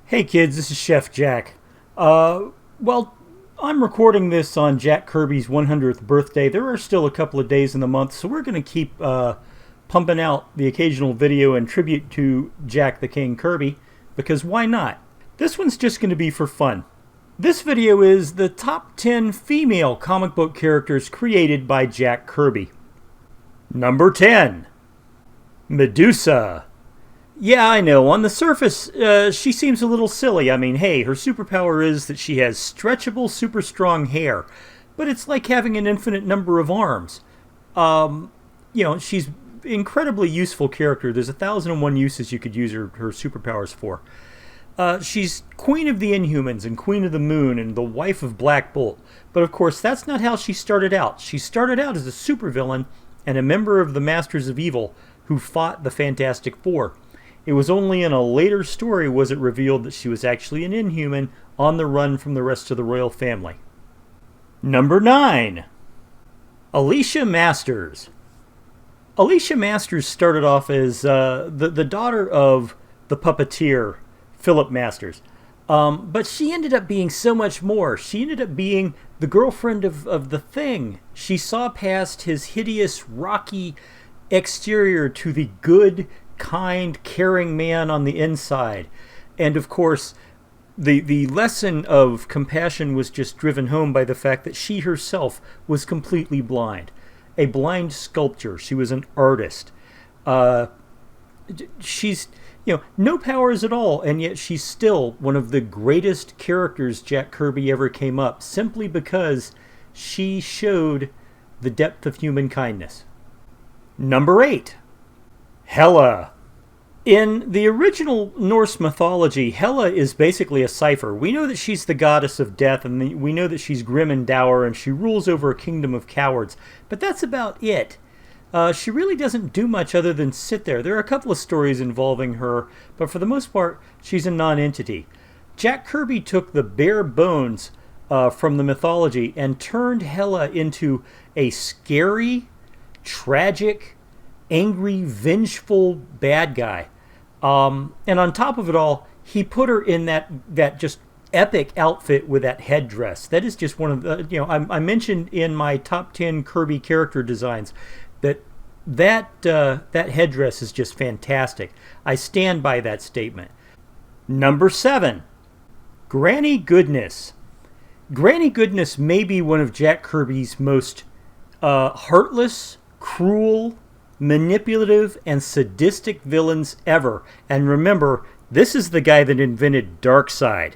Hey kids, this is Chef Jack. Well, I'm recording this on Jack Kirby's 100th birthday. There are still a couple of days in the month, so we're going to keep pumping out the occasional video in tribute to Jack the King Kirby, because why not? This one's just going to be for fun. This video is the top 10 female comic book characters created by Jack Kirby. Number 10. Medusa. Yeah, I know. On the surface, she seems a little silly. I mean, hey, her superpower is that she has stretchable, super strong hair. But it's like having an infinite number of arms. She's an incredibly useful character. There's 1,001 uses you could use her superpowers for. She's Queen of the Inhumans and Queen of the Moon and the wife of Black Bolt. But of course, that's not how she started out. She started out as a supervillain and a member of the Masters of Evil who fought the Fantastic Four. It was only in a later story was it revealed that she was actually an Inhuman on the run from the rest of the royal family. Number 9. Alicia Masters. Alicia Masters started off as the daughter of the puppeteer, Philip Masters. But she ended up being so much more. She ended up being the girlfriend of the Thing. She saw past his hideous, rocky exterior to the good, kind, caring man on the inside. And of course, the lesson of compassion was just driven home by the fact that she herself was completely blind. A blind sculptor. She was an artist. She's, no powers at all, and yet she's still one of the greatest characters Jack Kirby ever came up, simply because she showed the depth of human kindness. Number 8. Hela. In the original Norse mythology, Hela is basically a cipher. We know that she's the goddess of death, and we know that she's grim and dour, and she rules over a kingdom of cowards. But that's about it. She really doesn't do much other than sit there. There are a couple of stories involving her, but for the most part, she's a non-entity. Jack Kirby took the bare bones from the mythology and turned Hela into a scary, tragic, angry, vengeful bad guy. And on top of it all, he put her in that just epic outfit with that headdress. That is just one of the, I mentioned in my top 10 Kirby character designs that headdress is just fantastic. I stand by that statement. Number 7. Granny Goodness. Granny Goodness may be one of Jack Kirby's most heartless, cruel, manipulative, and sadistic villains ever. And remember, this is the guy that invented Darkseid.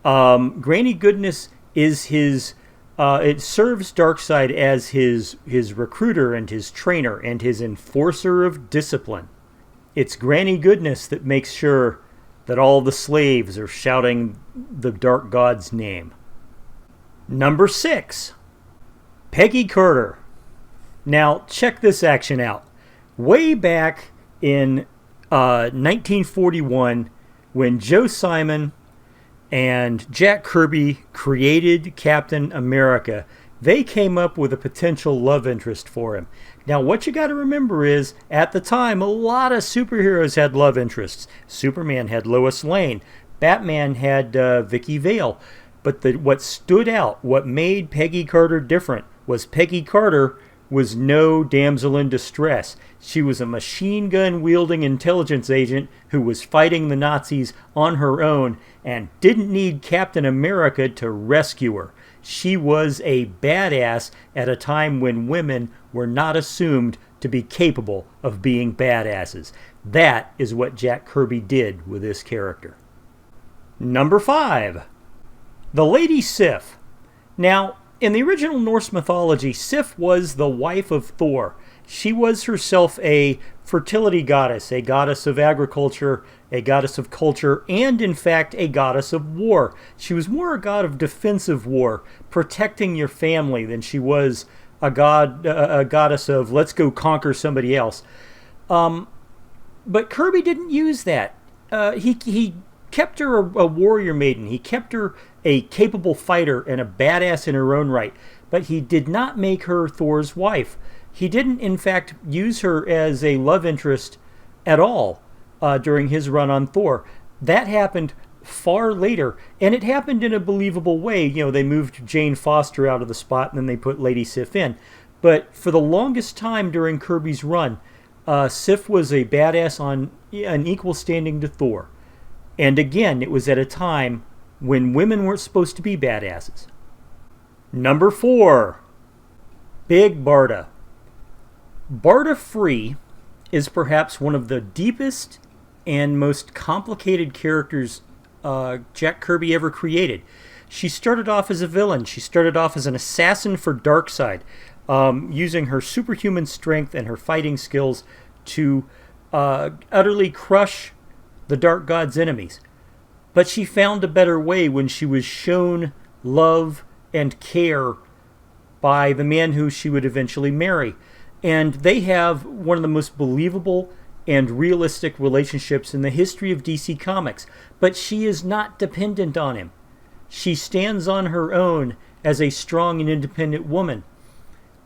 Granny Goodness is his... it serves Darkseid as his recruiter and his trainer and his enforcer of discipline. It's Granny Goodness that makes sure that all the slaves are shouting the Dark God's name. Number 6. Peggy Carter. Now, check this action out. Way back in 1941, when Joe Simon and Jack Kirby created Captain America, they came up with a potential love interest for him. Now, what you got to remember is, at the time, a lot of superheroes had love interests. Superman had Lois Lane. Batman had Vicky Vale. But what stood out, what made Peggy Carter different, was Peggy Carter was no damsel in distress. She was a machine gun wielding intelligence agent who was fighting the Nazis on her own and didn't need Captain America to rescue her. She was a badass at a time when women were not assumed to be capable of being badasses. That is what Jack Kirby did with this character. Number 5. The Lady Sif. Now, in the original Norse mythology, Sif was the wife of Thor. She was herself a fertility goddess, a goddess of agriculture, a goddess of culture, and in fact a goddess of war. She was more a god of defensive war, protecting your family, than she was a goddess of let's go conquer somebody else. But Kirby didn't use that. He kept her a warrior maiden. He kept her a capable fighter and a badass in her own right. But he did not make her Thor's wife. He didn't, in fact, use her as a love interest at all during his run on Thor. That happened far later, and it happened in a believable way. They moved Jane Foster out of the spot, and then they put Lady Sif in. But for the longest time during Kirby's run, Sif was a badass on an equal standing to Thor. And again, it was at a time when women weren't supposed to be badasses. Number 4. Big Barta. Barta Free is perhaps one of the deepest and most complicated characters Jack Kirby ever created. She started off as a villain. She started off as an assassin for Darkseid, using her superhuman strength and her fighting skills to utterly crush the Dark God's enemies. But she found a better way when she was shown love and care by the man who she would eventually marry. And they have one of the most believable and realistic relationships in the history of DC Comics. But she is not dependent on him. She stands on her own as a strong and independent woman.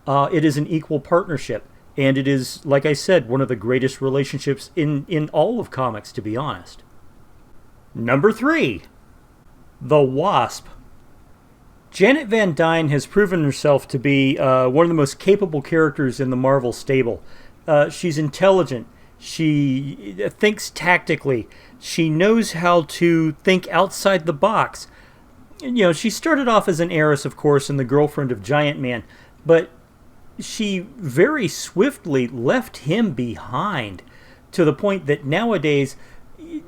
It is an equal partnership. And it is, like I said, one of the greatest relationships in all of comics, to be honest. Number 3. The Wasp. Janet Van Dyne has proven herself to be one of the most capable characters in the Marvel stable. She's intelligent. She thinks tactically. She knows how to think outside the box. She started off as an heiress, of course, and the girlfriend of Giant Man, but she very swiftly left him behind, to the point that nowadays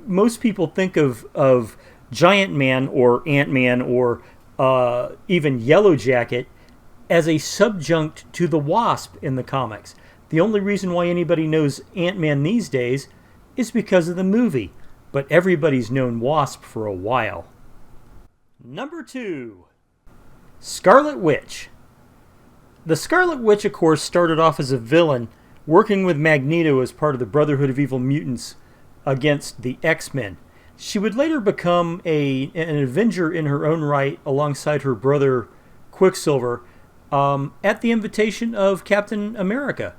most people think of Giant Man or Ant-Man or even Yellow Jacket as a subjunct to the Wasp in the comics. The only reason why anybody knows Ant-Man these days is because of the movie, but everybody's known Wasp for a while. Number 2. Scarlet Witch. The Scarlet Witch, of course, started off as a villain, working with Magneto as part of the Brotherhood of Evil Mutants against the X-Men. She would later become an Avenger in her own right alongside her brother Quicksilver at the invitation of Captain America.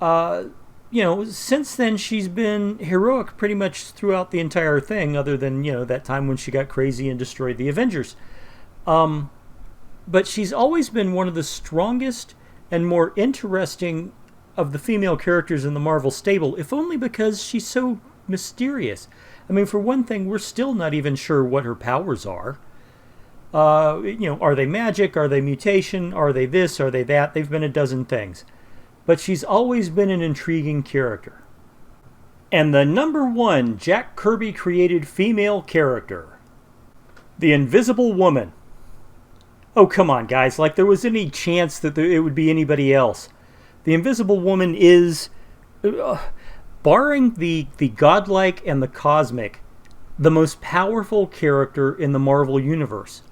Since then she's been heroic pretty much throughout the entire thing, other than, that time when she got crazy and destroyed the Avengers. But she's always been one of the strongest and more interesting of the female characters in the Marvel stable, if only because she's so mysterious. I mean, for one thing, we're still not even sure what her powers are. Are they magic? Are they mutation? Are they this? Are they that? They've been a dozen things. But she's always been an intriguing character. And the number 1 Jack Kirby created female character, the Invisible Woman. Oh, come on, guys. Like there was any chance that it would be anybody else. The Invisible Woman is, barring the godlike and the cosmic, the most powerful character in the Marvel Universe.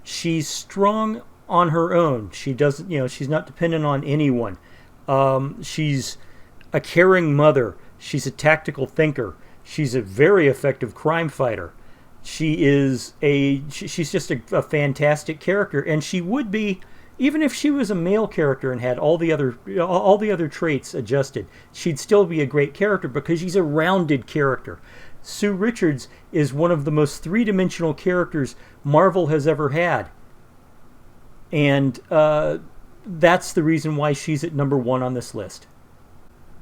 She's strong on her own. She doesn't, she's not dependent on anyone. She's a caring mother. She's a tactical thinker. She's a very effective crime fighter. She's just a fantastic character, and she would be, even if she was a male character and had all the other traits adjusted, she'd still be a great character because she's a rounded character. Sue Richards is one of the most three-dimensional characters Marvel has ever had, and that's the reason why she's at number 1 on this list.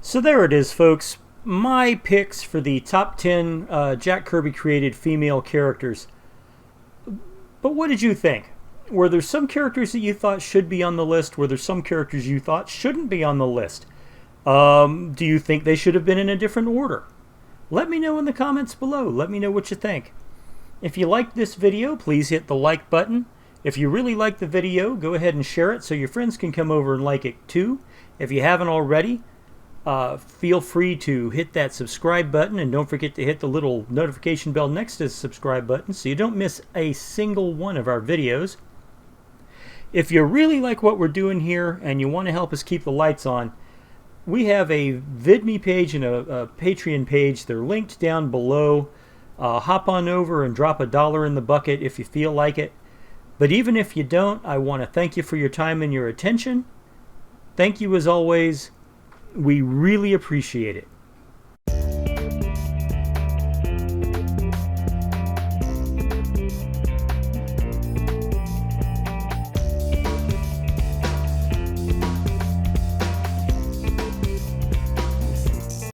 So there it is, folks. My picks for the top 10 Jack Kirby created female characters. But what did you think? Were there some characters that you thought should be on the list? Were there some characters you thought shouldn't be on the list? Do you think they should have been in a different order? Let me know in the comments below. Let me know what you think. If you liked this video, please hit the like button. If you really like the video, go ahead and share it so your friends can come over and like it too. If you haven't already, feel free to hit that subscribe button, and don't forget to hit the little notification bell next to the subscribe button so you don't miss a single one of our videos. If you really like what we're doing here and you want to help us keep the lights on, we have a VidMe page and a Patreon page. They're linked down below. Hop on over and drop $1 in the bucket if you feel like it. But even if you don't, I want to thank you for your time and your attention. Thank you as always. We really appreciate it.